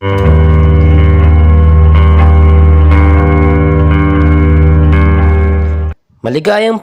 Maligayang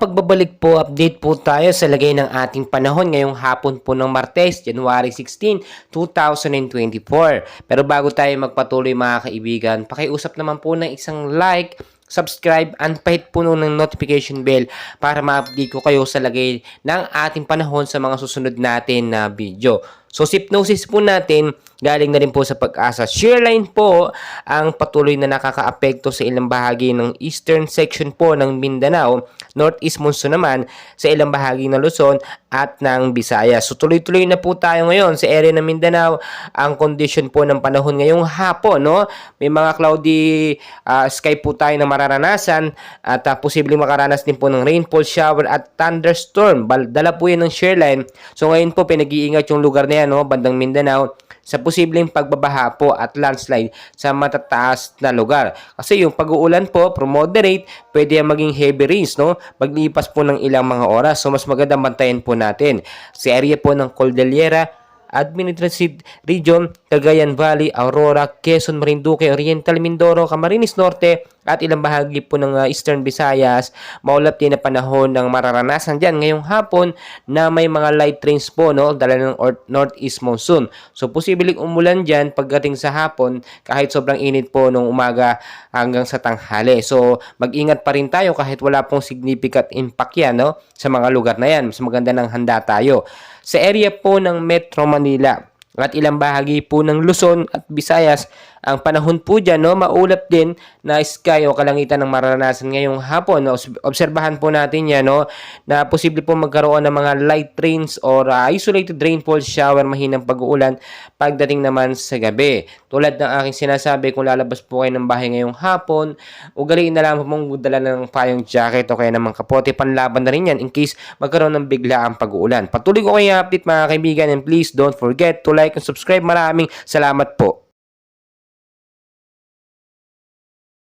pagbabalik po, update po tayo sa lagay ng ating panahon ngayong hapon po ng Martes, January 16, 2024. Pero bago tayo magpatuloy mga kaibigan, pakiusap naman po ng isang like, subscribe, and pahit po ng notification bell para ma-update ko kayo sa lagay ng ating panahon sa mga susunod natin na video. So, hypnosis po natin, galing na rin po sa Pag-asa. Shearline po ang patuloy na nakakaapekto sa ilang bahagi ng eastern section po ng Mindanao, northeast monsoon naman sa ilang bahagi ng Luzon at ng Visayas. So, tuloy-tuloy na po tayo ngayon sa area ng Mindanao. Ang condition po ng panahon ngayong hapon, no? May mga cloudy sky po tayo na mararanasan at posibleng makaranas din po ng rainfall shower at thunderstorm. Dala po yan ng shearline. So, ngayon po pinag-iingat yung lugar na yan, no, bandang Mindanao, sa posibleng pagbabaha po at landslide sa matataas na lugar. Kasi yung pag-uulan po, from moderate, pwede yan maging heavy rains, no? Maglipas po ng ilang mga oras. So, mas maganda bantayan po natin. Sa area po ng Cordillera, Administrative Region, Cagayan Valley, Aurora, Quezon, Marinduque, Oriental Mindoro, Camarines Norte, at ilang bahagi po ng Eastern Visayas, maulap din na panahon ng mararanasan dyan ngayong hapon na may mga light rains po, no, dala ng northeast monsoon. So, posibleng umulan dyan pagdating sa hapon kahit sobrang init po nung umaga hanggang sa tanghali. So, mag-ingat pa rin tayo kahit wala pong significant impact yan, no, sa mga lugar na yan. Mas maganda ng handa tayo. Sa area po ng Metro Manila at ilang bahagi po ng Luzon at Visayas, ang panahon po dyan, no, maulap din na sky o kalangitan ng mararanasan ngayong hapon. No? Obserbahan po natin yan, no, na posible po magkaroon ng mga light rains or isolated rainfall shower, mahinang pag-uulan pagdating naman sa gabi. Tulad ng aking sinasabi, kung lalabas po kayo ng bahay ngayong hapon, ugaliin na lang po mong dala ng payong jacket o kaya namang kapote, panlaban na rin yan in case magkaroon ng biglaang pag-uulan. Patuloy ko kayo update mga kaibigan, and please don't forget to like and subscribe. Maraming salamat po.